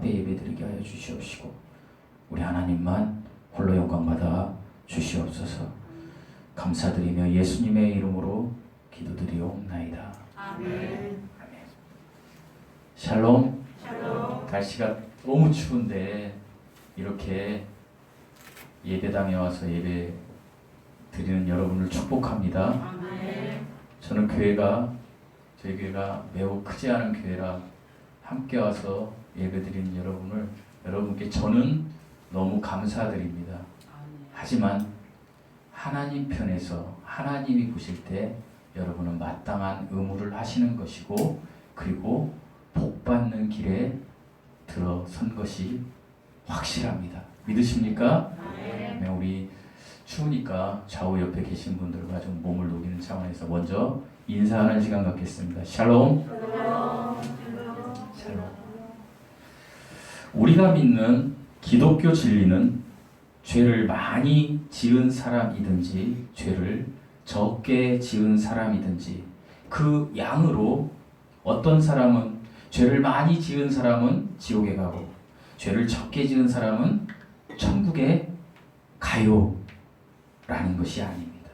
앞에 예배드리게 하여 주시옵시고 우리 하나님만 홀로 영광받아 주시옵소서. 감사드리며 예수님의 이름으로 기도드리옵나이다. 아멘. 아멘. 샬롬. 샬롬. 날씨가 너무 추운데 이렇게 예배당에 와서 예배 드리는 여러분을 축복합니다. 아멘. 저는 저희 교회가 매우 크지 않은 교회라 함께 와서 예배 드리는 여러분께 저는 너무 감사드립니다. 하지만 하나님 편에서 하나님이 보실 때 여러분은 마땅한 의무를 하시는 것이고, 그리고 복받는 길에 들어선 것이 확실합니다. 믿으십니까? 네, 우리 추우니까 좌우 옆에 계신 분들과 좀 몸을 녹이는 차원에서 먼저 인사하는 시간 갖겠습니다. 샬롬. 샬롬. 우리가 믿는 기독교 진리는 죄를 많이 지은 사람이든지 죄를 적게 지은 사람이든지 그 양으로 어떤 사람은 죄를 많이 지은 사람은 지옥에 가고 죄를 적게 지은 사람은 천국에 가요 라는 것이 아닙니다.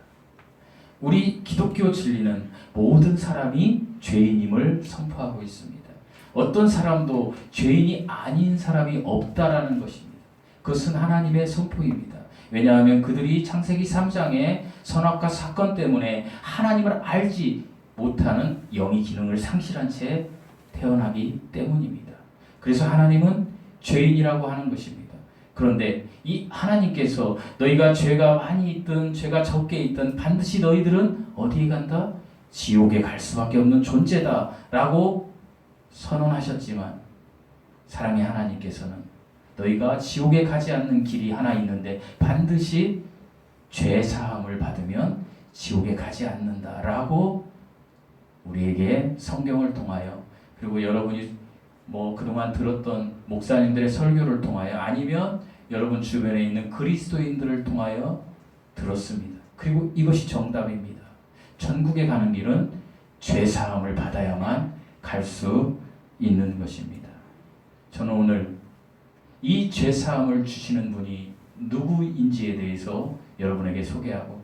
우리 기독교 진리는 모든 사람이 죄인임을 선포하고 있습니다. 어떤 사람도 죄인이 아닌 사람이 없다라는 것입니다. 그것은 하나님의 선포입니다. 왜냐하면 그들이 창세기 3장의 선악과 사건 때문에 하나님을 알지 못하는 영의 기능을 상실한 채 태어나기 때문입니다. 그래서 하나님은 죄인이라고 하는 것입니다. 그런데 이 하나님께서 너희가 죄가 많이 있든 죄가 적게 있든 반드시 너희들은 어디에 간다? 지옥에 갈 수밖에 없는 존재다 라고 선언하셨지만 사랑의 하나님께서는 너희가 지옥에 가지 않는 길이 하나 있는데 반드시 죄 사함을 받으면 지옥에 가지 않는다라고 우리에게 성경을 통하여, 그리고 여러분이 그동안 들었던 목사님들의 설교를 통하여, 아니면 여러분 주변에 있는 그리스도인들을 통하여 들었습니다. 그리고 이것이 정답입니다. 천국에 가는 길은 죄 사함을 받아야만 갈 수 있는 것입니다. 저는 오늘 이 죄 사함을 주시는 분이 누구인지에 대해서 여러분에게 소개하고,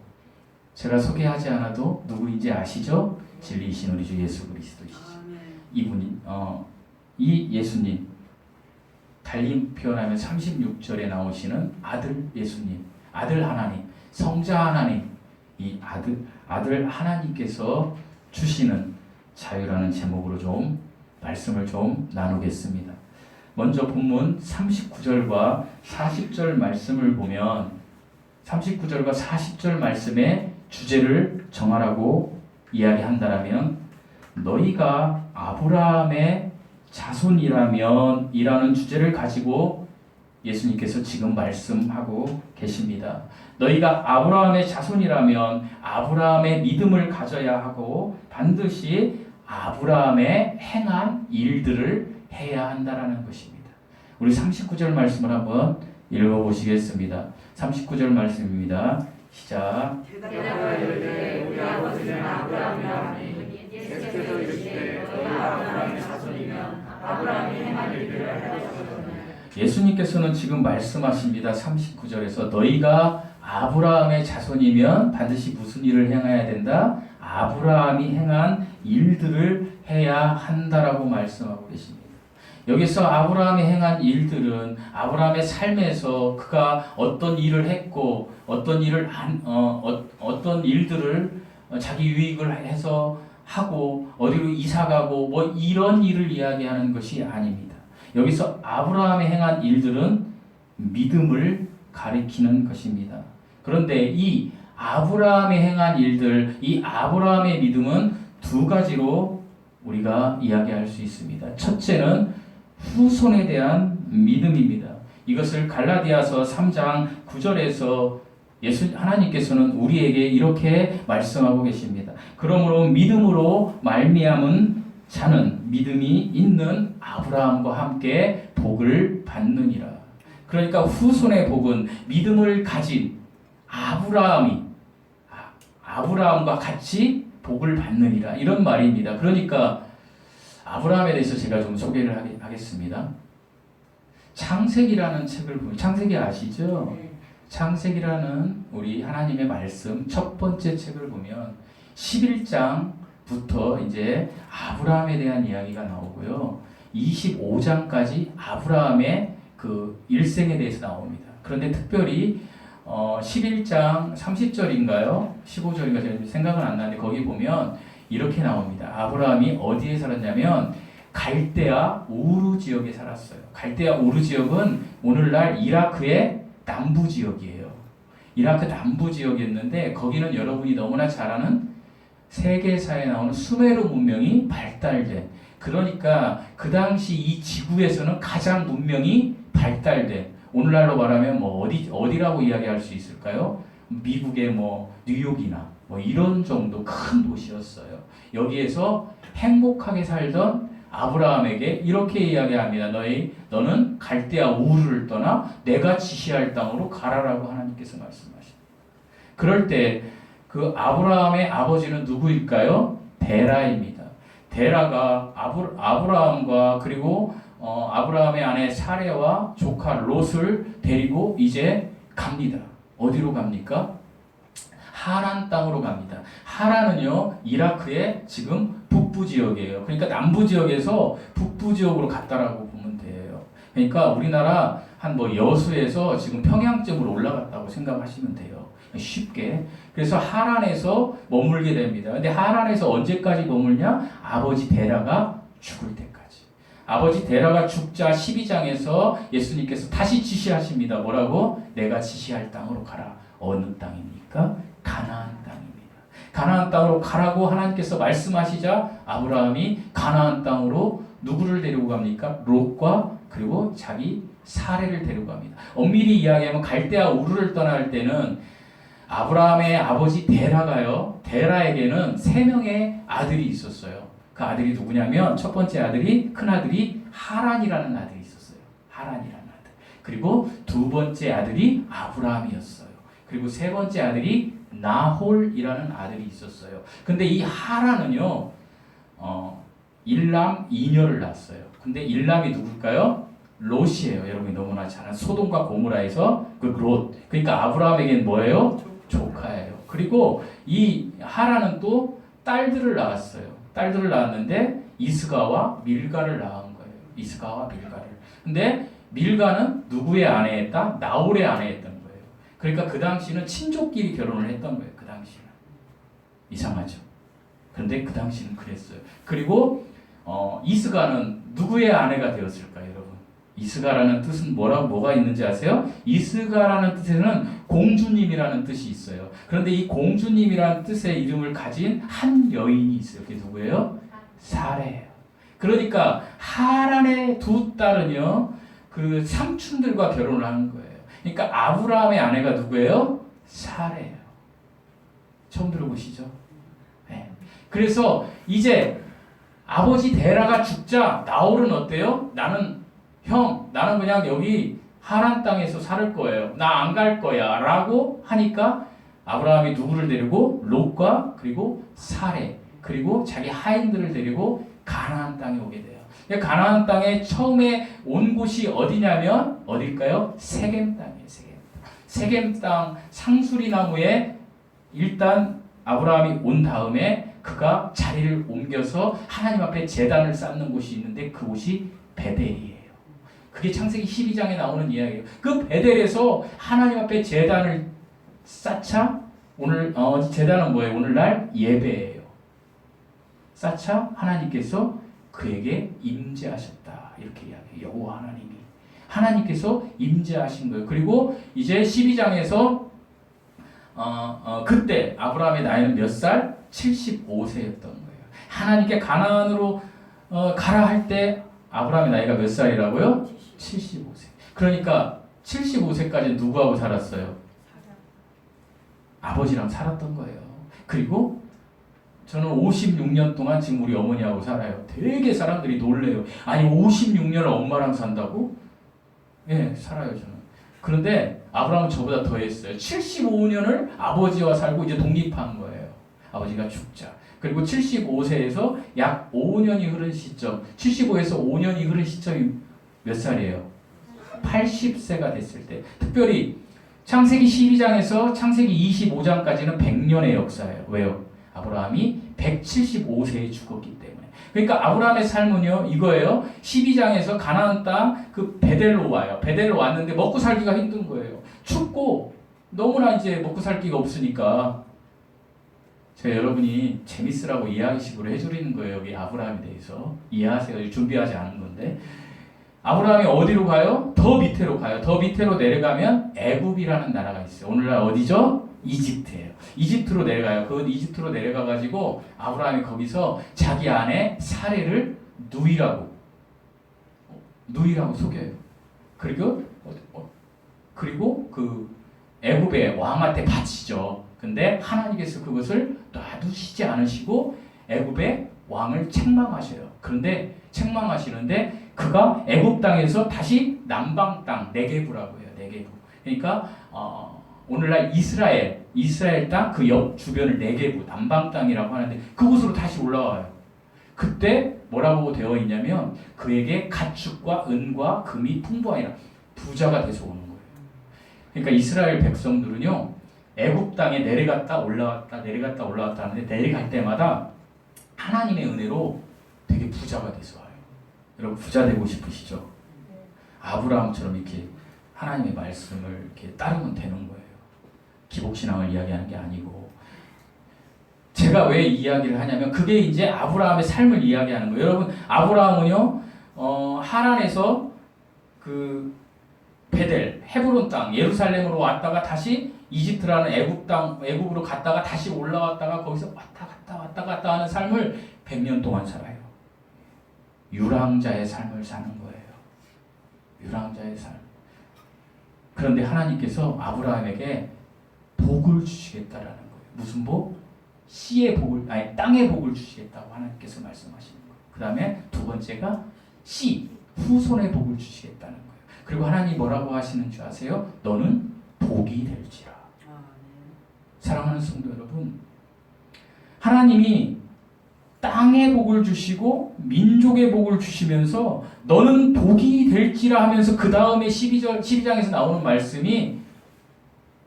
제가 소개하지 않아도 누구인지 아시죠? 진리이신 우리 주 예수 그리스도이시죠. 이분이 이 예수님, 달리 표현하면 36절에 나오시는 아들 예수님, 아들 하나님, 성자 하나님, 이 아들 하나님께서 주시는 자유라는 제목으로 좀 말씀을 좀 나누겠습니다. 먼저 본문 39절과 40절 말씀을 보면 39절과 40절 말씀의 주제를 정하라고 이야기한다라면, 너희가 아브라함의 자손이라면 이라는 주제를 가지고 예수님께서 지금 말씀하고 계십니다. 너희가 아브라함의 자손이라면 아브라함의 믿음을 가져야 하고 반드시 아브라함의 행한 일들을 해야 한다라는 것입니다. 우리 39절 말씀을 한번 읽어보시겠습니다. 39절 말씀입니다. 시작. 대답하여 이르되 우리 아버지는 아브라함이라. 예수께서 이르시되 너희가 아브라함의 자손이면 아브라함이 행한 일들을 하였거든. 예수님께서는 지금 말씀하십니다. 39절에서 너희가 아브라함의 자손이면 반드시 무슨 일을 행해야 된다? 아브라함이 행한 일들을 해야 한다라고 말씀하고 계십니다. 여기서 아브라함이 행한 일들은 아브라함의 삶에서 그가 어떤 일을 했고 어떤 일들을 자기 유익을 해서 하고 어디로 이사가고 이런 일을 이야기하는 것이 아닙니다. 여기서 아브라함이 행한 일들은 믿음을 가리키는 것입니다. 그런데 이 아브라함이 행한 일들, 이 아브라함의 믿음은 두 가지로 우리가 이야기할 수 있습니다. 첫째는 후손에 대한 믿음입니다. 이것을 갈라디아서 3장 9절에서 하나님께서는 우리에게 이렇게 말씀하고 계십니다. 그러므로 믿음으로 말미암은 자는 믿음이 있는 아브라함과 함께 복을 받느니라. 그러니까 후손의 복은 믿음을 가진 아브라함과 같이 복을 받느니라, 이런 말입니다. 그러니까 아브라함에 대해서 제가 좀 소개를 하겠습니다. 창세기라는 책을 보면 창세기 아시죠? 네. 창세기라는 우리 하나님의 말씀 첫 번째 책을 보면 11장부터 이제 아브라함에 대한 이야기가 나오고요. 25장까지 아브라함의 그 일생에 대해서 나옵니다. 그런데 특별히 11장 30절인가요? 15절인가 제가 생각은 안 나는데 거기 보면 이렇게 나옵니다. 아브라함이 어디에 살았냐면 갈대아 우르 지역에 살았어요. 갈대아 우르 지역은 오늘날 이라크의 남부 지역이에요. 이라크 남부 지역이었는데 거기는 여러분이 너무나 잘 아는 세계사에 나오는 수메르 문명이 발달된, 그러니까 그 당시 이 지구에서는 가장 문명이 발달된, 오늘날로 말하면 뭐 어디라고 이야기할 수 있을까요? 미국의 뭐 뉴욕이나 뭐 이런 정도 큰 도시였어요. 여기에서 행복하게 살던 아브라함에게 이렇게 이야기합니다. 너는 갈대아 우르를 떠나 내가 지시할 땅으로 가라라고 하나님께서 말씀하십니다. 그럴 때 그 아브라함의 아버지는 누구일까요? 데라입니다. 데라가 아브라함과 그리고 아브라함의 아내 사레와 조카 롯을 데리고 이제 갑니다. 어디로 갑니까? 하란 땅으로 갑니다. 하란은요, 이라크의 지금 북부 지역이에요. 그러니까 남부 지역에서 북부 지역으로 갔다라고 보면 돼요. 그러니까 우리나라 한 뭐 여수에서 지금 평양쯤으로 올라갔다고 생각하시면 돼요. 쉽게. 그래서 하란에서 머물게 됩니다. 근데 하란에서 언제까지 머물냐? 아버지 데라가 죽을 때까지. 아버지 데라가 죽자 12장에서 예수님께서 다시 지시하십니다. 뭐라고? 내가 지시할 땅으로 가라. 어느 땅입니까? 가나안 땅입니다. 가나안 땅으로 가라고 하나님께서 말씀하시자 아브라함이 가나안 땅으로 누구를 데리고 갑니까? 롯과 그리고 자기 사레를 데리고 갑니다. 엄밀히 이야기하면 갈대아 우르를 떠날 때는 아브라함의 아버지 데라가요, 데라에게는 3명의 아들이 있었어요. 그 아들이 누구냐면 첫 번째 아들이, 큰 아들이 하란이라는 아들이 있었어요. 하란이라는 아들. 그리고 두 번째 아들이 아브라함이었어요. 그리고 세 번째 아들이 나홀이라는 아들이 있었어요. 근데 이 하란은요, 일남 2녀를 낳았어요. 근데 일남이 누굴까요? 롯이에요. 여러분이 너무나 잘 아는 소돔과 고모라에서 그 롯. 그러니까 아브라함에게는 뭐예요? 조카예요. 그리고 이 하란은 또 딸들을 낳았어요. 딸들을 낳았는데 이스가와 밀가를 낳은 거예요. 이스가와 밀가를. 근데 밀가는 누구의 아내였다? 나홀의 아내였던 거예요. 그러니까 그 당시는 친족끼리 결혼을 했던 거예요. 그 당시는. 이상하죠? 그런데 그 당시는 그랬어요. 그리고 이스가는 누구의 아내가 되었을까요, 여러분? 이스가라는 뜻은 뭐가 있는지 아세요? 이스가라는 뜻에는 공주님이라는 뜻이 있어요. 그런데 이 공주님이라는 뜻의 이름을 가진 한 여인이 있어요. 그게 누구예요? 사레예요. 그러니까 하란의 두 딸은요, 그 삼촌들과 결혼을 하는 거예요. 그러니까 아브라함의 아내가 누구예요? 사레예요. 처음 들어보시죠? 네. 그래서 이제 아버지 데라가 죽자 나홀은 어때요? 나는 그냥 여기 하란 땅에서 살 거예요. 나 안 갈 거야. 라고 하니까 아브라함이 누구를 데리고? 롯과 그리고 사레 그리고 자기 하인들을 데리고 가나안 땅에 오게 돼요. 가나안 땅에 처음에 온 곳이 어디냐면 어딜까요? 세겜 땅이에요. 세겜 땅 상수리 나무에 일단 아브라함이 온 다음에 그가 자리를 옮겨서 하나님 앞에 제단을 쌓는 곳이 있는데 그 곳이 베델이에요. 그게 창세기 12장에 나오는 이야기예요. 그 베델에서 하나님 앞에 제단을 쌓자 오늘 제단은 뭐예요? 오늘날 예배예요. 쌓자 하나님께서 그에게 임재하셨다 이렇게 이야기해요. 여호와 하나님께서 임재하신 거예요. 그리고 이제 12장에서 그때 아브라함의 나이는 몇 살? 75세였던 거예요. 하나님께 가나안으로 가라 할 때 아브라함의 나이가 몇 살이라고요? 75세. 그러니까 75세까지 누구하고 살았어요? 아버지랑 살았던 거예요. 그리고 저는 56년 동안 지금 우리 어머니하고 살아요. 되게 사람들이 놀래요. 아니 56년을 엄마랑 산다고? 예, 살아요 저는. 그런데 아브라함은 저보다 더 했어요. 75년을 아버지와 살고 이제 독립한 거예요. 아버지가 죽자. 그리고 75세에서 약 5년이 흐른 시점, 75에서 5년이 흐른 시점이 몇 살이에요? 80세가 됐을 때, 특별히 창세기 12장에서 창세기 25장까지는 100년의 역사예요. 왜요? 아브라함이 175세에 죽었기 때문에. 그러니까 아브라함의 삶은요, 이거예요. 12장에서 가나안 땅 그 베델로 와요. 베델로 왔는데 먹고 살기가 힘든 거예요. 춥고 너무나 이제 먹고 살기가 없으니까 제가 여러분이 재밌으라고 이야기식으로 해드리는 거예요. 여기 아브라함에 대해서 이해하세요. 준비하지 않은 건데, 아브라함이 어디로 가요? 더 밑으로 가요. 더 밑으로 내려가면 애굽이라는 나라가 있어요. 오늘날 어디죠? 이집트예요. 이집트로 내려가요. 그 이집트로 내려가 가지고 아브라함이 거기서 자기 아내 사레를 누이라고 속여요. 그리고 그 애굽의 왕한테 바치죠. 근데 하나님께서 그것을 놔두시지 않으시고 애굽의 왕을 책망하셔요. 그런데 책망하시는데 그가 애굽 땅에서 다시 남방 땅 네게부라고 해요. 네게부. 그러니까 오늘날 이스라엘 땅 그 옆 주변을 네게부 남방 땅이라고 하는데 그곳으로 다시 올라와요. 그때 뭐라고 되어 있냐면 그에게 가축과 은과 금이 풍부하니라, 부자가 돼서 오는 거예요. 그러니까 이스라엘 백성들은요, 애굽 땅에 내려갔다 올라왔다 하는데 내려갈 때마다 하나님의 은혜로 되게 부자가 돼서 와요. 여러분 부자 되고 싶으시죠? 아브라함처럼 이렇게 하나님의 말씀을 이렇게 따르면 되는 거예요. 기복신앙을 이야기하는 게 아니고. 제가 왜 이야기를 하냐면 그게 이제 아브라함의 삶을 이야기하는 거예요. 여러분 아브라함은요, 하란에서 그 베델, 헤브론 땅, 예루살렘으로 왔다가 다시 이집트라는 애굽으로 갔다가 다시 올라왔다가 거기서 왔다 갔다 하는 삶을 100년 동안 살아요. 유랑자의 삶을 사는 거예요. 유랑자의 삶. 그런데 하나님께서 아브라함에게 복을 주시겠다라는 거예요. 무슨 복? 씨의 복을, 땅의 복을 주시겠다고 하나님께서 말씀하시는 거예요. 그 다음에 두 번째가 씨, 후손의 복을 주시겠다는 거예요. 그리고 하나님이 뭐라고 하시는 줄 아세요? 너는 복이 될지라. 사랑하는 성도 여러분, 하나님이 땅의 복을 주시고 민족의 복을 주시면서 너는 복이 될지라 하면서 그 다음에 12장에서 나오는 말씀이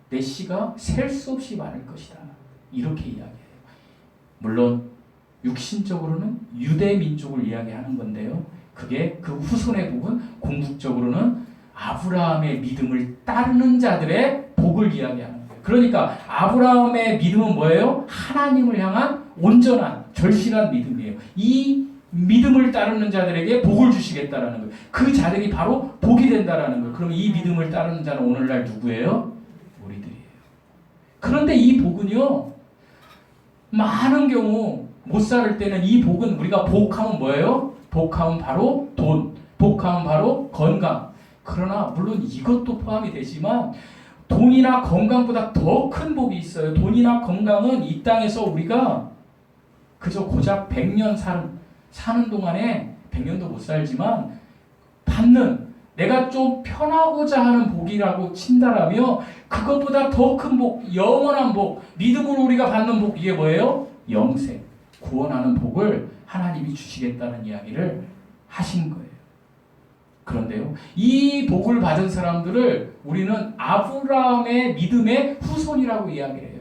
내 씨가 셀 수 없이 많을 것이다. 이렇게 이야기해요. 물론 육신적으로는 유대 민족을 이야기하는 건데요. 그게 그 후손의 복은 궁극적으로는 아브라함의 믿음을 따르는 자들의 복을 이야기하는 거예요. 그러니까 아브라함의 믿음은 뭐예요? 하나님을 향한 온전한 절실한 믿음이에요. 이 믿음을 따르는 자들에게 복을 주시겠다라는 거예요. 그 자들이 바로 복이 된다라는 거예요. 그럼 이 믿음을 따르는 자는 오늘날 누구예요? 우리들이에요. 그런데 이 복은요, 많은 경우 못 살을 때는 이 복은 우리가 복하면 뭐예요? 복하면 바로 돈, 복하면 바로 건강. 그러나 물론 이것도 포함이 되지만 돈이나 건강보다 더 큰 복이 있어요. 돈이나 건강은 이 땅에서 우리가 그저 고작 100년 사는 동안에 100년도 못 살지만 받는, 내가 좀 편하고자 하는 복이라고 친다라며 그것보다 더 큰 복, 영원한 복, 믿음으로 우리가 받는 복, 이게 뭐예요? 영생, 구원하는 복을 하나님이 주시겠다는 이야기를 하신 거예요. 그런데요, 이 복을 받은 사람들을 우리는 아브라함의 믿음의 후손이라고 이야기해요.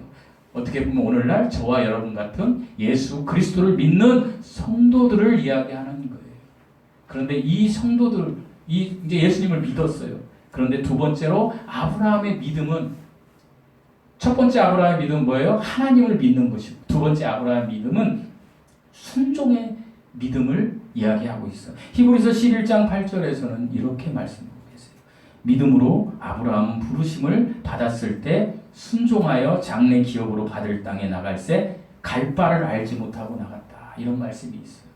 어떻게 보면 오늘날 저와 여러분 같은 예수 그리스도를 믿는 성도들을 이야기하는 거예요. 그런데 이 성도들, 이제 예수님을 믿었어요. 그런데 두 번째로 아브라함의 믿음은, 첫 번째 아브라함의 믿음은 뭐예요? 하나님을 믿는 것이고, 두 번째 아브라함의 믿음은 순종의 믿음을 이야기하고 있어요. 히브리서 11장 8절에서는 이렇게 말씀하고 계세요. 믿음으로 아브라함은 부르심을 받았을 때 순종하여 장래 기업으로 받을 땅에 나갈새 갈 바를 알지 못하고 나갔다. 이런 말씀이 있어요.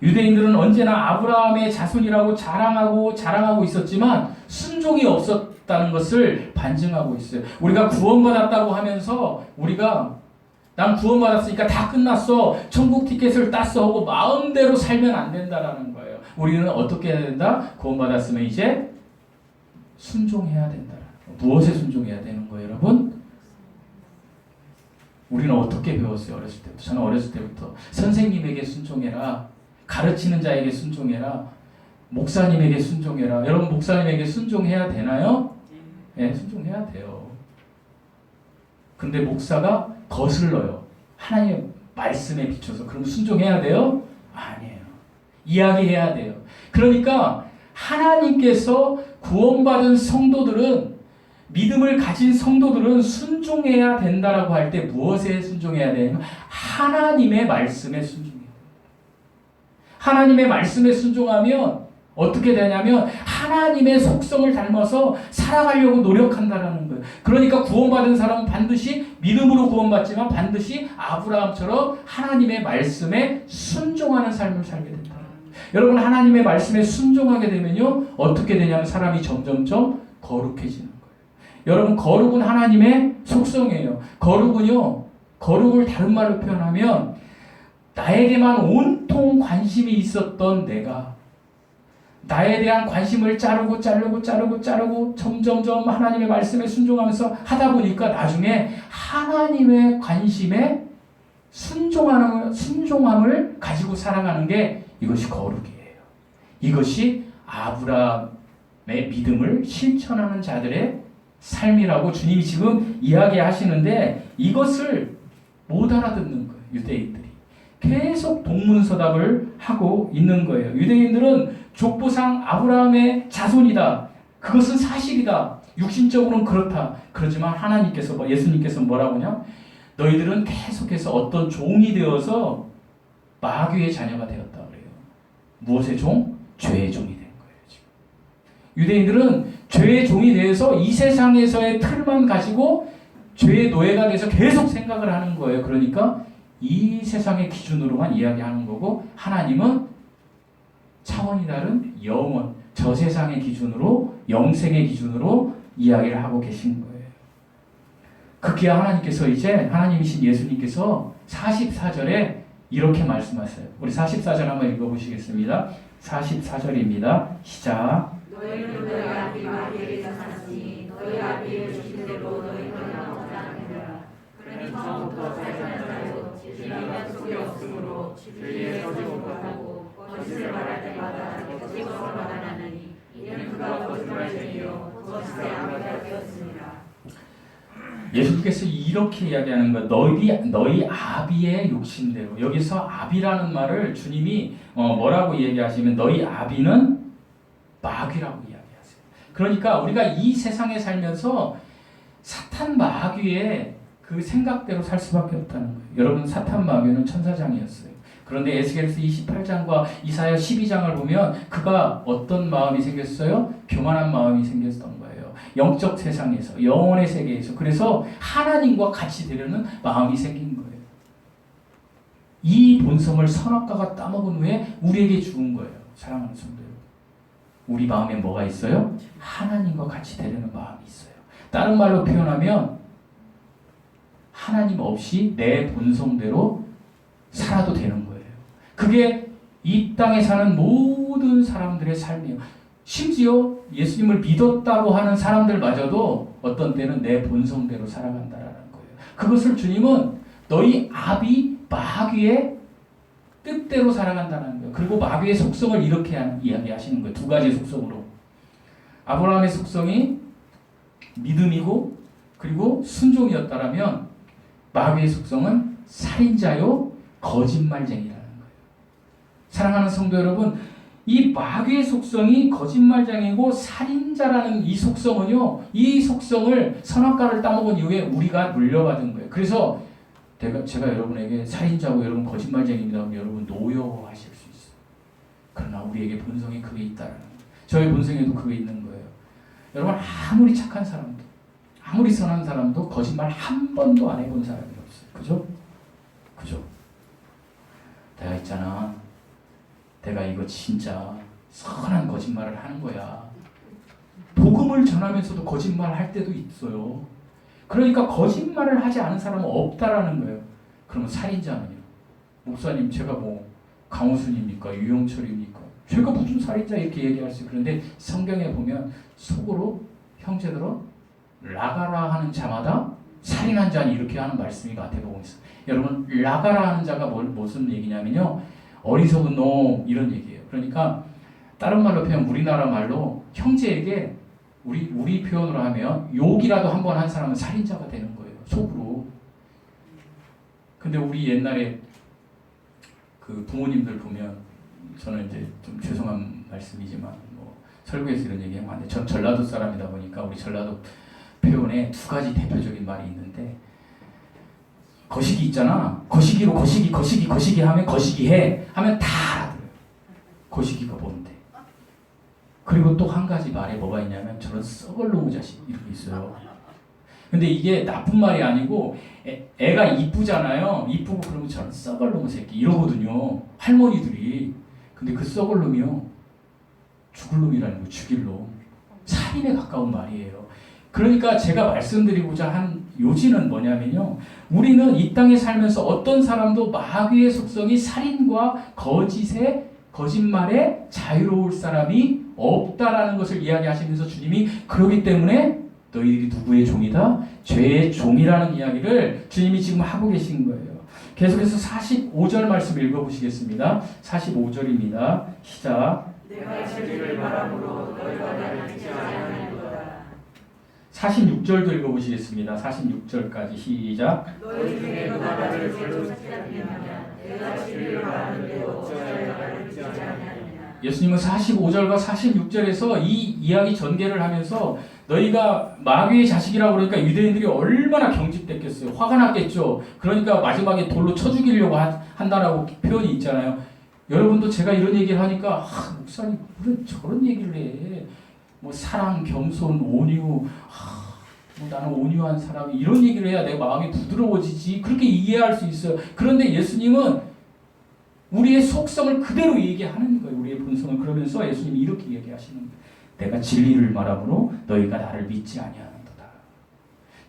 유대인들은 언제나 아브라함의 자손이라고 자랑하고 있었지만 순종이 없었다는 것을 반증하고 있어요. 우리가 구원받았다고 하면서 난 구원받았으니까 다 끝났어, 천국 티켓을 땄어 하고 마음대로 살면 안 된다라는 거예요. 우리는 어떻게 해야 된다? 구원받았으면 이제 순종해야 된다. 무엇에 순종해야 되는 거예요, 여러분? 우리는 어떻게 배웠어요? 어렸을 때부터. 저는 어렸을 때부터 선생님에게 순종해라, 가르치는 자에게 순종해라, 목사님에게 순종해라. 여러분 목사님에게 순종해야 되나요? 네, 순종해야 돼요. 근데 목사가 거슬러요. 하나님의 말씀에 비춰서. 그럼 순종해야 돼요? 아니에요. 이야기해야 돼요. 그러니까 하나님께서 구원받은 성도들은, 믿음을 가진 성도들은 순종해야 된다라고 할 때 무엇에 순종해야 되냐면 하나님의 말씀에 순종해야 돼요. 하나님의 말씀에 순종하면 어떻게 되냐면 하나님의 속성을 닮아서 살아가려고 노력한다라는 거예요. 그러니까 구원받은 사람은 반드시 믿음으로 구원받지만 반드시 아브라함처럼 하나님의 말씀에 순종하는 삶을 살게 된다. 여러분 하나님의 말씀에 순종하게 되면요 어떻게 되냐면 사람이 점점점 거룩해지는 거예요. 여러분 거룩은 하나님의 속성이에요. 거룩을 다른 말로 표현하면 나에게만 온통 관심이 있었던 내가 나에 대한 관심을 자르고 점점점 하나님의 말씀에 순종하면서 하다 보니까 나중에 하나님의 관심에 순종함을 가지고 살아가는 게 이것이 거룩이에요. 이것이 아브라함의 믿음을 실천하는 자들의 삶이라고 주님이 지금 이야기하시는데 이것을 못 알아듣는 거예요. 유대인들이. 계속 동문서답을 하고 있는 거예요. 유대인들은 족보상 아브라함의 자손이다. 그것은 사실이다. 육신적으로는 그렇다. 그렇지만 하나님께서, 예수님께서 뭐라고 하냐? 너희들은 계속해서 어떤 종이 되어서 마귀의 자녀가 되었다 그래요. 무엇의 종? 죄의 종이 된 거예요. 지금. 유대인들은 죄의 종이 되어서 이 세상에서의 틀만 가지고 죄의 노예가 돼서 계속 생각을 하는 거예요. 그러니까 이 세상의 기준으로만 이야기하는 거고 하나님은 차원이 다른 영원, 저 세상의 기준으로, 영생의 기준으로 이야기를 하고 계신 거예요. 그기야 하나님이신 예수님께서 44절에 이렇게 말씀하세요. 우리 44절 한번 읽어보시겠습니다. 44절입니다. 시작. 너희는 너희 아비 마귀에게서 샀으니 너희 아비의 주신대로 너희는 못하느니라. 그러니 처음부터 살자는 자요 진리가 속에 없으므로 진리에 서지 못하고 거짓을 말할 때마다 거짓으로 말하나니 이는 그가 거짓말쟁이요 거짓의 아비가 되었습니다. 예수님께서 이렇게 이야기하는 거, 너희 아비의 욕심대로. 여기서 아비라는 말을 주님이 뭐라고 얘기하시면 너희 아비는 마귀라고 이야기하세요. 그러니까 우리가 이 세상에 살면서 사탄 마귀의 그 생각대로 살 수밖에 없다는 거예요. 여러분 사탄 마귀는 천사장이었어요. 그런데 에스겔서 28장과 이사야 12장을 보면 그가 어떤 마음이 생겼어요? 교만한 마음이 생겼던 거예요. 영적 세상에서, 영혼의 세계에서. 그래서 하나님과 같이 되려는 마음이 생긴 거예요. 이 본성을 선악과가 따먹은 후에 우리에게 주은 거예요. 사랑하는 성도 여러분. 우리 마음에 뭐가 있어요? 하나님과 같이 되려는 마음이 있어요. 다른 말로 표현하면 하나님 없이 내 본성대로 살아도 되는 거예요. 그게 이 땅에 사는 모든 사람들의 삶이에요. 심지어 예수님을 믿었다고 하는 사람들마저도 어떤 때는 내 본성대로 살아간다라는 거예요. 그것을 주님은 너희 아비 마귀의 뜻대로 살아간다는 거예요. 그리고 마귀의 속성을 이렇게 이야기하시는 거예요. 두 가지 속성으로. 아브라함의 속성이 믿음이고 그리고 순종이었다라면 마귀의 속성은 살인자요 거짓말쟁이라는 거예요. 사랑하는 성도 여러분, 이 마귀의 속성이 거짓말쟁이고 살인자라는 이 속성은요, 이 속성을 선악과를 따먹은 이후에 우리가 물려받은 거예요. 그래서 제가 여러분에게 살인자고 여러분 거짓말쟁이입니다 하면 여러분 노여워하실 수 있어요. 그러나 우리에게 본성이 그게 있다라는 거예요. 저의 본성에도 그게 있는 거예요. 여러분 아무리 착한 사람도 아무리 선한 사람도 거짓말 한 번도 안 해본 사람이 없어요. 그죠? 내가 있잖아. 내가 이거 진짜 선한 거짓말을 하는 거야. 복음을 전하면서도 거짓말 할 때도 있어요. 그러니까 거짓말을 하지 않은 사람은 없다라는 거예요. 그러면 살인자는요? 목사님 제가 뭐 강호순입니까? 유영철입니까? 제가 무슨 살인자 이렇게 얘기할 수 있어요. 그런데 성경에 보면 속으로 형제들은 라가라 하는 자마다 살인한 자니 이렇게 하는 말씀이 마태복음에 있어요. 여러분 라가라 하는 자가 무슨 얘기냐면요. 어리석은 놈 이런 얘기예요. 그러니까 다른 말로 표현 우리나라 말로 형제에게 우리 표현으로 하면 욕이라도 한 번 한 사람은 살인자가 되는 거예요. 속으로. 근데 우리 옛날에 그 부모님들 보면 저는 이제 좀 죄송한 말씀이지만 뭐 설교에서 이런 얘기하면 안 돼. 전 전라도 사람이다 보니까 우리 전라도 표현에 두 가지 대표적인 말이 있는데 거시기 있잖아. 거시기로 거시기 하면 거시기 해 하면 다 알아들어요. 거시기가 뭔데? 그리고 또 한 가지 말에 뭐가 있냐면 저런 썩을 놈의 자식 이런 게 있어요. 근데 이게 나쁜 말이 아니고 애가 이쁘잖아요. 이쁘고 그러면 저런 썩을 놈의 새끼 이러거든요. 할머니들이. 근데 그 썩을 놈이요. 죽을 놈이라는 거, 죽일 놈. 살인에 가까운 말이에요. 그러니까 제가 말씀드리고자 한 요지는 뭐냐면요. 우리는 이 땅에 살면서 어떤 사람도 마귀의 속성이 살인과 거짓말에 자유로울 사람이 없다라는 것을 이야기하시면서 주님이 그러기 때문에 너희들이 누구의 종이다? 죄의 종이라는 이야기를 주님이 지금 하고 계신 거예요. 계속해서 45절 말씀 읽어보시겠습니다. 45절입니다. 시작. 내가 진리를 말함으로 너희가 나를 믿지 아니하는도다. 46절도 읽어보시겠습니다. 46절까지 시작. 너희 중에 누가 나를 죄로 찾지 않느냐. 내가 진리를 말하는데도 어찌하여 나를 믿지 아니하느냐. 예수님은 45절과 46절에서 이 이야기 전개를 하면서 너희가 마귀의 자식이라고 그러니까 유대인들이 얼마나 경직됐겠어요. 화가 났겠죠. 그러니까 마지막에 돌로 쳐 죽이려고 한다라고 표현이 있잖아요. 여러분도 제가 이런 얘기를 하니까 목사님 왜 저런 얘기를 해. 뭐 사랑, 겸손, 온유, 뭐 나는 온유한 사람이 이런 얘기를 해야 내 마음이 부드러워지지. 그렇게 이해할 수 있어요. 그런데 예수님은 우리의 속성을 그대로 얘기하는 거예요. 우리의 본성을. 그러면서 예수님이 이렇게 얘기하시는 거예요. 내가 진리를 말함으로 너희가 나를 믿지 아니하는도다.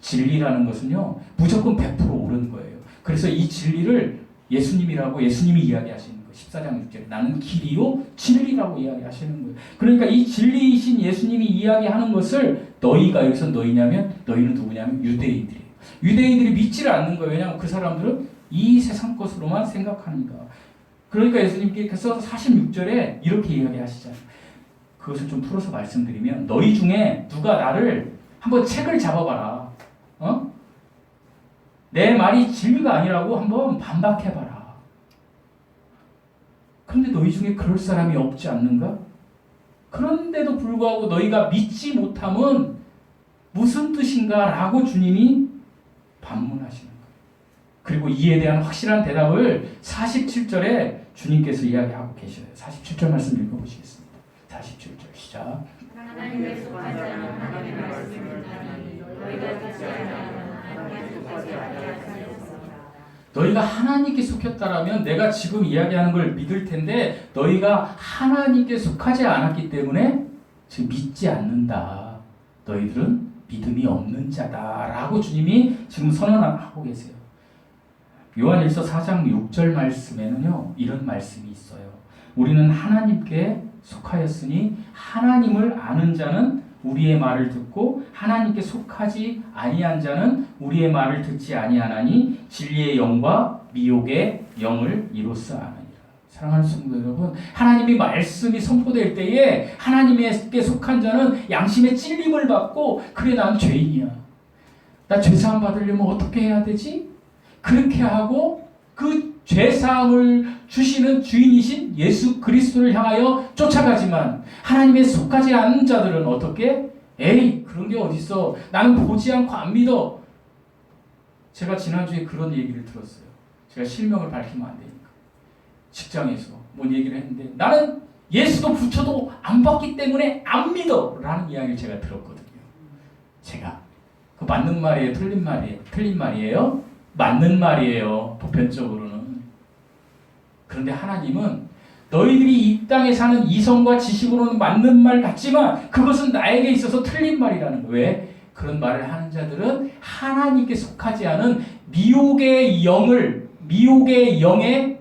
진리라는 것은요. 무조건 100% 옳은 거예요. 그래서 이 진리를 예수님이라고 예수님이 이야기하시는 거예요. 14장 6절에 나는 길이요 진리라고 이야기하시는 거예요. 그러니까 이 진리이신 예수님이 이야기하는 것을 너희가 여기서 너희냐면 너희는 누구냐면 유대인들이에요. 유대인들이 믿지를 않는 거예요. 왜냐하면 그 사람들은 이 세상 것으로만 생각하니까. 그러니까 예수님께서 46절에 이렇게 이야기하시잖아요. 그것을 좀 풀어서 말씀드리면 너희 중에 누가 나를 한번 책을 잡아봐라. 내 말이 진리가 아니라고 한번 반박해봐라. 그런데 너희 중에 그럴 사람이 없지 않는가? 그런데도 불구하고 너희가 믿지 못함은 무슨 뜻인가? 라고 주님이 반문하시는 거예요. 그리고 이에 대한 확실한 대답을 47절에 주님께서 이야기하고 계셔요. 47절 말씀 읽어보시겠습니다. 47절 시작. 하나님의 속한 자는 하나님의 말씀을 듣나니 너희가 듣지 아니하면 하나님께 속하지 아니하였으리로다. 너희가 하나님께 속했다라면 내가 지금 이야기하는 걸 믿을 텐데 너희가 하나님께 속하지 않았기 때문에 지금 믿지 않는다. 너희들은 믿음이 없는 자다라고 주님이 지금 선언하고 계세요. 요한일서 4장 6절 말씀에는요. 이런 말씀이 있어요. 우리는 하나님께 속하였으니 하나님을 아는 자는 우리의 말을 듣고 하나님께 속하지 아니한 자는 우리의 말을 듣지 아니하나니 진리의 영과 미혹의 영을 이로써 아느니라. 사랑하는 성도 여러분, 하나님의 말씀이 선포될 때에 하나님께 속한 자는 양심의 찔림을 받고 그래 난 죄인이야. 나 죄사함 받으려면 어떻게 해야 되지? 그렇게 하고 그 죄사함을 주시는 주인이신 예수 그리스도를 향하여 쫓아가지만 하나님의 속하지 않는 자들은 어떻게? 에이 그런 게 어딨어. 나는 보지 않고 안 믿어. 제가 지난주에 그런 얘기를 들었어요. 제가 실명을 밝히면 안 되니까. 직장에서 뭔 얘기를 했는데 나는 예수도 부처도 안 받기 때문에 안 믿어 라는 이야기를 제가 들었거든요. 제가 그 맞는 말이에요? 틀린 말이에요? 틀린 말이에요? 맞는 말이에요. 보편적으로는. 그런데 하나님은 너희들이 이 땅에 사는 이성과 지식으로는 맞는 말 같지만 그것은 나에게 있어서 틀린 말이라는 거예요. 왜? 그런 말을 하는 자들은 하나님께 속하지 않은 미혹의 영에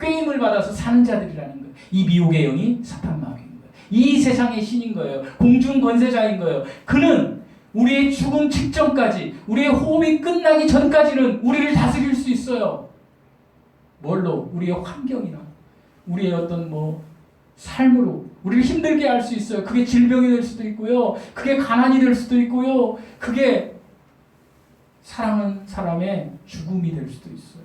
꾀임을 받아서 사는 자들이라는 거예요. 이 미혹의 영이 사탄 마귀인 거예요. 이 세상의 신인 거예요. 공중 권세자인 거예요. 그는 우리의 죽음 직전까지, 우리의 호흡이 끝나기 전까지는 우리를 다스릴 수 있어요. 뭘로? 우리의 환경이나 우리의 어떤 삶으로 우리를 힘들게 할 수 있어요. 그게 질병이 될 수도 있고요. 그게 가난이 될 수도 있고요. 그게 사랑하는 사람의 죽음이 될 수도 있어요.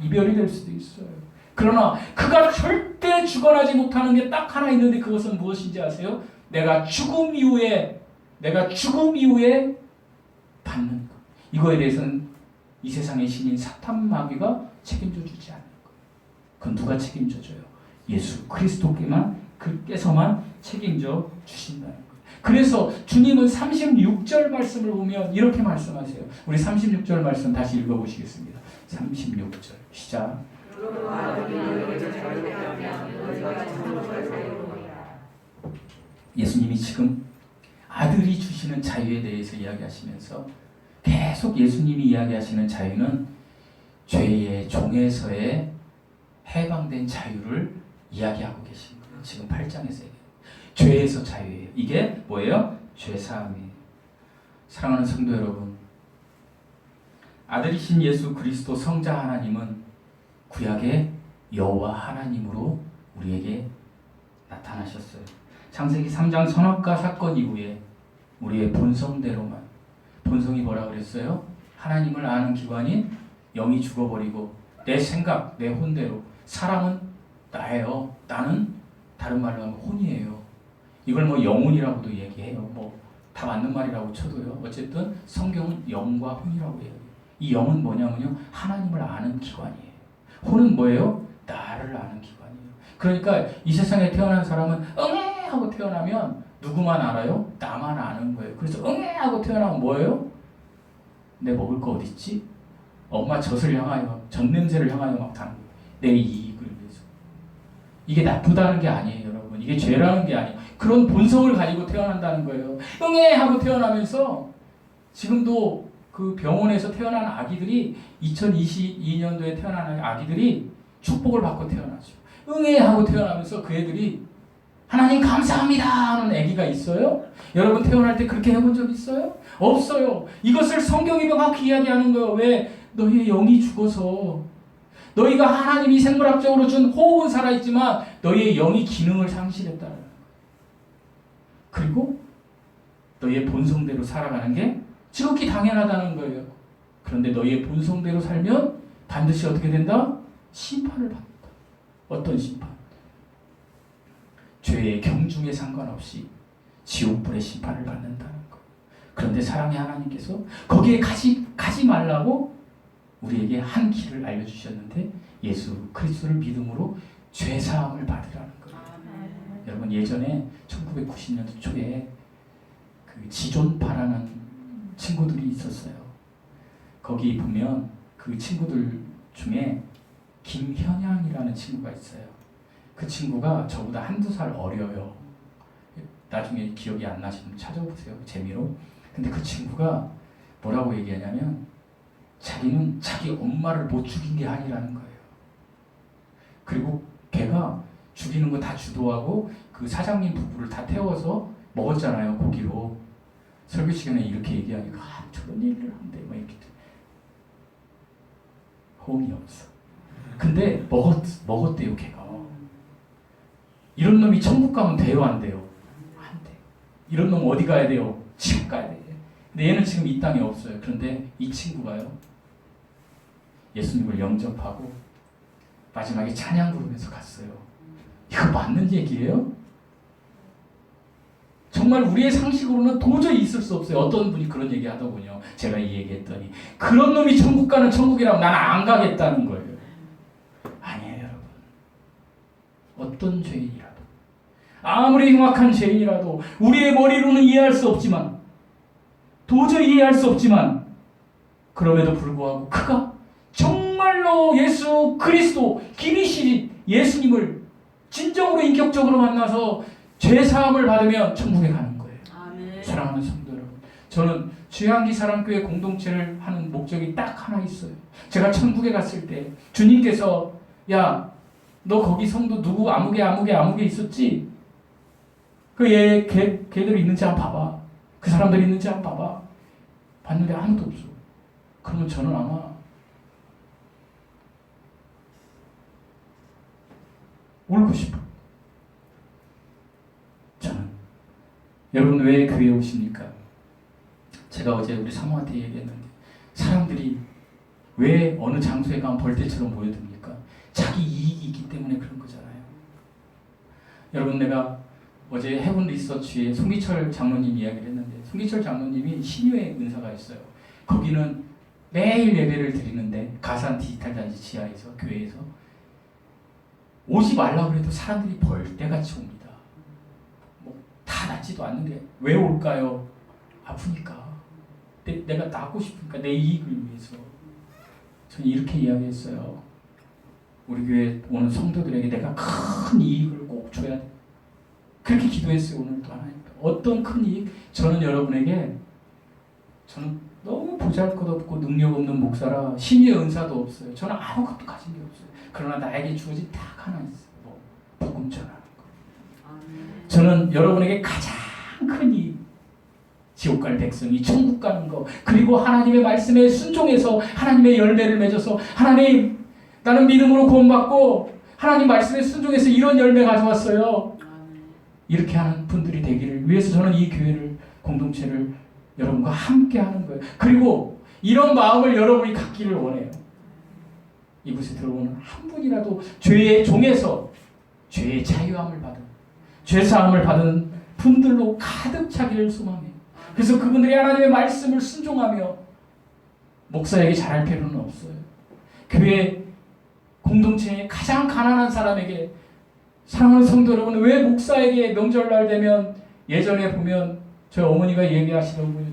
이별이 될 수도 있어요. 그러나 그가 절대 죽어나지 못하는 게 딱 하나 있는데 그것은 무엇인지 아세요? 내가 죽음 이후에 받는 것. 이거에 대해서는 이 세상의 신인 사탄 마귀가 책임져 주지 않는 거예요. 그건 누가 책임져 줘요? 예수 그리스도께서만 책임져 주신다는 거예요. 그래서 주님은 36절 말씀을 보면 이렇게 말씀하세요. 우리 36절 말씀 다시 읽어보시겠습니다. 36절 시작. 예수님이 지금 아들이 주시는 자유에 대해서 이야기하시면서 계속 예수님이 이야기하시는 자유는 죄의 종에서의 해방된 자유를 이야기하고 계신 거예요. 지금 8장에서 죄에서 자유예요. 이게 뭐예요? 죄사함이에요. 사랑하는 성도 여러분, 아들이신 예수 그리스도 성자 하나님은 구약의 여호와 하나님으로 우리에게 나타나셨어요. 창세기 3장 선악과 사건 이후에 우리의 본성대로만, 본성이 뭐라 그랬어요? 하나님을 아는 기관인 영이 죽어버리고 내 생각, 내 혼대로, 사람은 나예요. 나는 다른 말로 하면 혼이에요. 이걸 뭐 영혼이라고도 얘기해요. 뭐 다 맞는 말이라고 쳐도요. 어쨌든 성경은 영과 혼이라고 해요. 이 영은 뭐냐면요, 하나님을 아는 기관이에요. 혼은 뭐예요? 나를 아는 기관이에요. 그러니까 이 세상에 태어난 사람은 응애 하고 태어나면 누구만 알아요? 나만 아는 거예요. 그래서 응애 하고 태어나면 뭐예요? 내 먹을 거 어딨지? 엄마 젖을 향하여, 젖 냄새를 향하여 막 다는 거예요. 내 이익을 위해서. 이게 나쁘다는 게 아니에요, 여러분. 이게 죄라는 게 아니에요. 그런 본성을 가지고 태어난다는 거예요. 응애 하고 태어나면서 지금도 그 병원에서 태어난 아기들이 2022년도에 태어난 아기들이 축복을 받고 태어나죠. 응애 하고 태어나면서 그 애들이 하나님 감사합니다 하는 아기가 있어요? 여러분 태어날 때 그렇게 해본 적 있어요? 없어요. 이것을 성경이 명확히 이야기하는 거예요. 왜? 너희의 영이 죽어서, 너희가 하나님이 생물학적으로 준 호흡은 살아있지만 너희의 영이 기능을 상실했다는 거예요. 그리고 너희의 본성대로 살아가는 게 지극히 당연하다는 거예요. 그런데 너희의 본성대로 살면 반드시 어떻게 된다? 심판을 받는다. 어떤 심판? 죄의 경중에 상관없이 지옥불의 심판을 받는다는 거. 그런데 사랑의 하나님께서 거기에 가지 말라고 우리에게 한 길을 알려주셨는데 예수 그리스도를 믿음으로 죄사함을 받으라는 거예요. 여러분 예전에 1990년도 초에 그 지존파라는 친구들이 있었어요. 거기 보면 그 친구들 중에 김현양이라는 친구가 있어요. 그 친구가 저보다 한두 살 어려요. 나중에 기억이 안 나시면 찾아보세요. 재미로. 근데 그 친구가 뭐라고 얘기하냐면 자기는 자기 엄마를 못 죽인 게 아니라는 거예요. 그리고 걔가 죽이는 거 다 주도하고 그 사장님 부부를 다 태워서 먹었잖아요. 고기로. 설교 시간에 이렇게 얘기하니까 저런 얘기를 한대 막 이렇게 호응이 없어. 근데 먹었대요 걔가. 이런 놈이 천국 가면 돼요 안 돼요? 안 돼요. 이런 놈 어디 가야 돼요? 지옥 가야 돼요. 근데 얘는 지금 이 땅에 없어요. 그런데 이 친구가요 예수님을 영접하고 마지막에 찬양 부르면서 갔어요. 이거 맞는 얘기예요? 정말 우리의 상식으로는 도저히 있을 수 없어요. 어떤 분이 그런 얘기 하더군요. 제가 이 얘기했더니 그런 놈이 천국 가는 천국이라고 나는 안 가겠다는 거예요. 아니에요 여러분. 어떤 죄인이라도 아무리 흉악한 죄인이라도 우리의 머리로는 이해할 수 없지만 도저히 이해할 수 없지만 그럼에도 불구하고 그가 정말로 예수 그리스도 김이신 예수님을 진정으로 인격적으로 만나서 죄사함을 받으면 천국에 가는 거예요. 아멘. 사랑하는 성도 여러분, 저는 주양기 사랑교회 공동체를 하는 목적이 딱 하나 있어요. 제가 천국에 갔을 때 주님께서 야, 너 거기 성도 누구 아무개 있었지? 걔들 있는지 한번 봐봐. 그 사람들 있는지 한번 봐봐. 봤는데 아무도 없어. 그러면 저는 아마 울고 싶어. 여러분 왜 교회에 오십니까? 제가 어제 우리 사모한테 얘기했는데 사람들이 왜 어느 장소에 가면 벌떼처럼 모여듭니까? 자기 이익이 있기 때문에 그런 거잖아요. 여러분 내가 어제 해본 리서치에 송기철 장로님 이야기를 했는데 송기철 장로님이 신유의 은사가 있어요. 거기는 매일 예배를 드리는데 가산 디지털 단지 지하에서 교회에서 오지 말라고 해도 사람들이 벌떼같이 옵니다. 뭐 다 낫지도 않는데 왜 올까요? 아프니까. 내가 낫고 싶으니까 내 이익을 위해서. 저는 이렇게 이야기했어요. 우리 교회 오는 성도들에게 내가 큰 이익을 꼭 줘야 돼. 그렇게 기도했어요. 오늘도 하나님. 어떤 큰 이익? 저는 여러분에게 저는 너무 보잘것없고 능력 없는 목사라 신의 은사도 없어요. 저는 아무것도 가진 게 없어요. 그러나 나에게 주어진 딱 하나 있어요. 뭐 복음 전하는 거. 저는 여러분에게 가장 큰 이익, 지옥 갈 백성이 천국 가는 거, 그리고 하나님의 말씀에 순종해서 하나님의 열매를 맺어서 하나님 나는 믿음으로 구원받고 하나님 말씀에 순종해서 이런 열매 가져왔어요. 이렇게 하는 분들이 되기를 위해서 저는 이 교회를 공동체를 여러분과 함께 하는 거예요. 그리고 이런 마음을 여러분이 갖기를 원해요. 이곳에 들어오는 한 분이라도 죄의 종에서 죄의 자유함을 받은 죄사함을 받은 분들로 가득 차기를 소망해요. 그래서 그분들이 하나님의 말씀을 순종하며 목사에게 잘할 필요는 없어요. 교회 공동체의 가장 가난한 사람에게 사랑하는 성도 여러분, 왜 목사에게 명절날 되면 예전에 보면 저희 어머니가 얘기하시더라고요.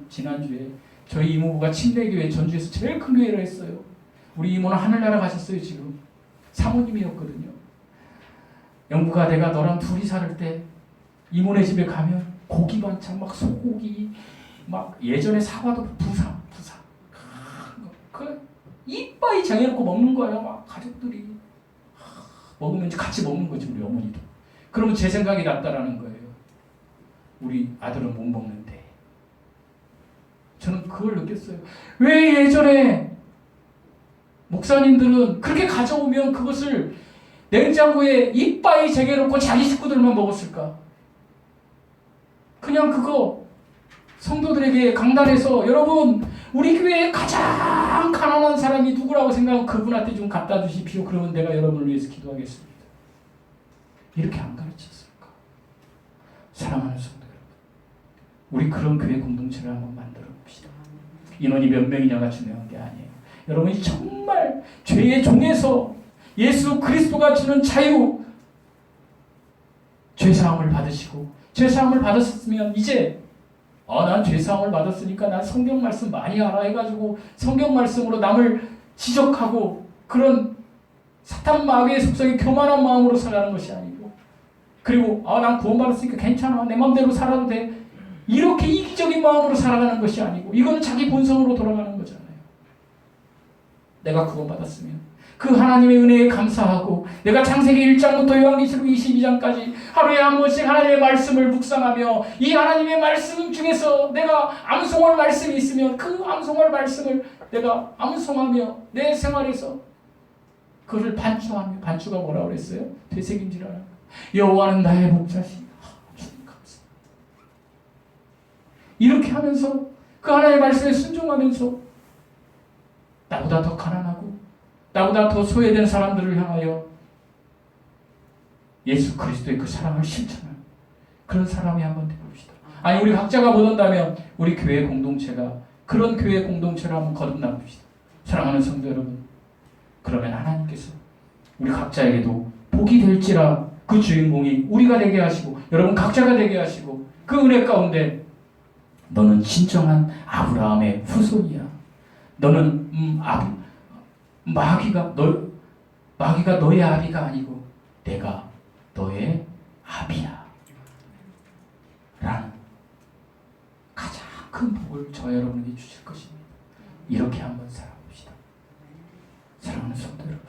지난주에 저희 이모부가 침례교회 전주에서 제일 큰 교회를 했어요. 우리 이모는 하늘나라 가셨어요. 지금 사모님이었거든요. 영구가 내가 너랑 둘이 살 때 이모네 집에 가면 고기 반찬 막 소고기 막 예전에 사과도 부사 그 이빨이 정해놓고 먹는 거예요. 막 가족들이 먹으면 이제 같이 먹는 거지 우리 어머니도. 그러면 제 생각이 났다라는 거예요. 우리 아들은 못 먹는데. 저는 그걸 느꼈어요. 왜 예전에 목사님들은 그렇게 가져오면 그것을 냉장고에 이빨이 쟁여놓고 자기 식구들만 먹었을까? 그냥 그거 성도들에게 강단에서 여러분 우리 교회에 가장 가난한 사람이 누구라고 생각하면 그분한테 좀 갖다 주십시오. 그러면 내가 여러분을 위해서 기도하겠습니다. 이렇게 안 가르쳤을까? 사랑하는 성도 여러분, 우리 그런 교회 공동체를 한번 만들어 봅시다. 인원이 몇 명이냐가 중요한 게 아니에요. 여러분이 정말 죄의 종에서 예수 그리스도가 주는 자유, 죄사함을 받으시고 죄사함을 받았으면 이제 난 죄사함을 받았으니까 난 성경 말씀 많이 알아 해가지고 성경 말씀으로 남을 지적하고 그런 사탄 마귀의 속성이 교만한 마음으로 살아가는 것이 아니고, 그리고 난 구원받았으니까 괜찮아 내 마음대로 살아도 돼 이렇게 이기적인 마음으로 살아가는 것이 아니고, 이거는 자기 본성으로 돌아가는 거잖아요. 내가 구원받았으면 그 하나님의 은혜에 감사하고 내가 창세기 1장부터 요한계시록 22장까지 하루에 한 번씩 하나님의 말씀을 묵상하며 이 하나님의 말씀 중에서 내가 암송할 말씀이 있으면 그 암송할 말씀을 내가 암송하며 내 생활에서 그것을 반추하며, 반추가 뭐라고 그랬어요? 되새김질하는 거. 여호와는 나의 목자시니 주님 감사. 이렇게 하면서 그 하나님의 말씀에 순종하면서 나보다 더 가난하고 나보다 더 소외된 사람들을 향하여 예수 그리스도의 그 사랑을 실천하는 그런 사람이 한번 되봅시다. 아니 우리 각자가 못 온다면 우리 교회 공동체가 그런 교회 공동체를 한번 거듭나봅시다. 사랑하는 성도 여러분, 그러면 하나님께서 우리 각자에게도 복이 될지라 그 주인공이 우리가 되게 하시고 여러분 각자가 되게 하시고 그 은혜 가운데 너는 진정한 아브라함의 후손이야. 너는 마귀가 너의 아비가 아니고 내가 너의 아비야 라는 가장 큰 복을 저 여러분에게 주실 것입니다. 이렇게 한번 살아봅시다. 사랑하는 성도 여러분,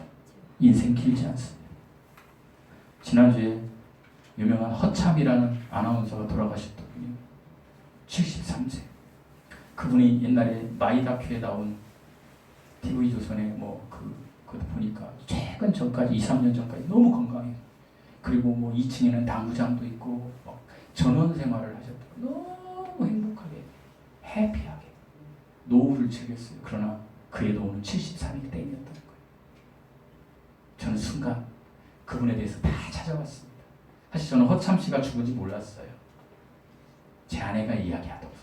인생 길지 않습니다. 지난주에 유명한 허참이라는 아나운서가 돌아가셨던 분이 73세. 그분이 옛날에 마이다큐에 나온 TV조선에 그거 보니까 최근 전까지 2-3년 전까지 너무 건강해요. 그리고 2층에는 당구장도 있고 전원 생활을 하셨다. 너무 행복하게 해피하게 노후를 즐겼어요. 그러나 그의 노후는 73이 땡이었다는 거예요. 저는 순간 그분에 대해서 다 찾아봤습니다. 사실 저는 허참 씨가 죽은지 몰랐어요. 제 아내가 이야기하더군요.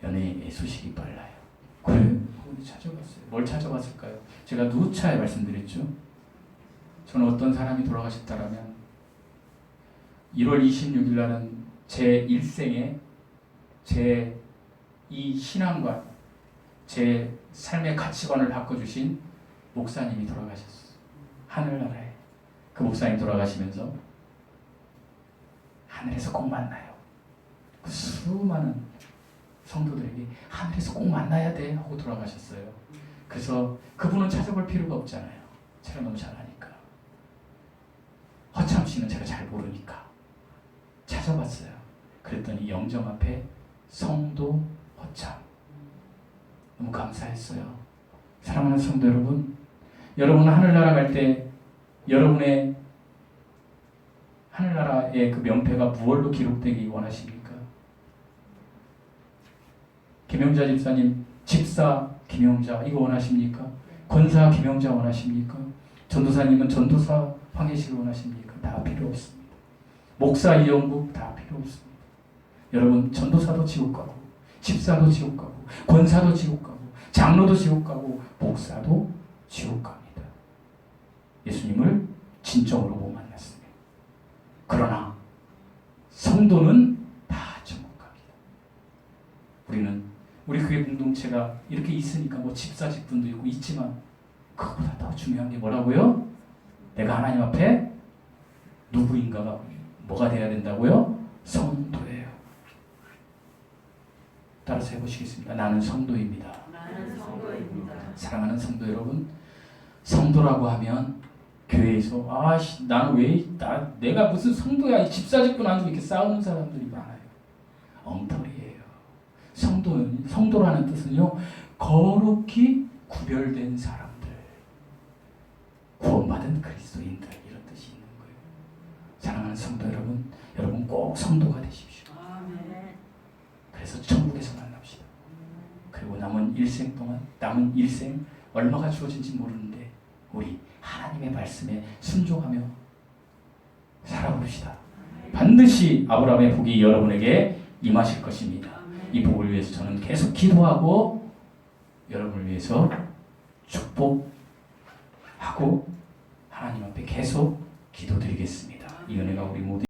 연애의 소식이 빨라요. 그래? 그분이 찾아봤어요. 뭘 찾아봤을까요? 제가 누차에 말씀드렸죠. 저는 어떤 사람이 돌아가셨다라면 1월 26일 날은 제 일생에 제 이 신앙관, 제 삶의 가치관을 바꿔주신 목사님이 돌아가셨어요. 하늘나라에. 그 목사님 돌아가시면서 하늘에서 꼭 만나요. 그 수많은 성도들에게 하늘에서 꼭 만나야 돼 하고 돌아가셨어요. 그래서 그분은 찾아볼 필요가 없잖아요. 제가 너무 잘 아니까. 허참 씨는 제가 잘 모르니까 찾아봤어요. 그랬더니 영정 앞에 성도 허참. 너무 감사했어요. 사랑하는 성도 여러분, 여러분 하늘나라 갈 때 여러분의 하늘나라의 그 명패가 무엇로 기록되기 원하십니까? 김영자 집사님, 집사 김영자 이거 원하십니까? 권사 김영자 원하십니까? 전도사님은 전도사 황혜식을 원하십니까? 다 필요 없습니다. 목사 이영국 다 필요 없습니다. 여러분 전도사도 지옥 가고 집사도 지옥 가고 권사도 지옥 가고 장로도 지옥 가고 목사도 지옥 갑니다. 예수님을 진정으로 못 만났습니다. 그러나 성도는 다 천국 갑니다. 우리 교회 공동체가 이렇게 있으니까 뭐 집사 직분도 있고 있지만 그거보다 더 중요한 게 뭐라고요? 내가 하나님 앞에 누구인가가 뭐가 돼야 된다고요? 성도예요. 따라서 해보시겠습니다. 나는 성도입니다. 나는 성도입니다. 사랑하는 성도 여러분, 성도라고 하면 교회에서 나는 내가 무슨 성도야 이 집사 직분 안 주고 이렇게 싸우는 사람들이 많아요. 엉터리예요. 성도라는 뜻은요 거룩히 구별된 사람들, 구원받은 그리스도인들 이런 뜻이 있는 거예요. 사랑하는 성도 여러분, 여러분 꼭 성도가 되십시오. 아멘. 그래서 천국에서 만납시다. 그리고 남은 일생 얼마가 주어진지 모르는데 우리 하나님의 말씀에 순종하며 살아봅시다. 반드시 아브라함의 복이 여러분에게 임하실 것입니다. 이 복을 위해서 저는 계속 기도하고 여러분을 위해서 축복하고 하나님 앞에 계속 기도드리겠습니다. 이 은혜가 우리 모두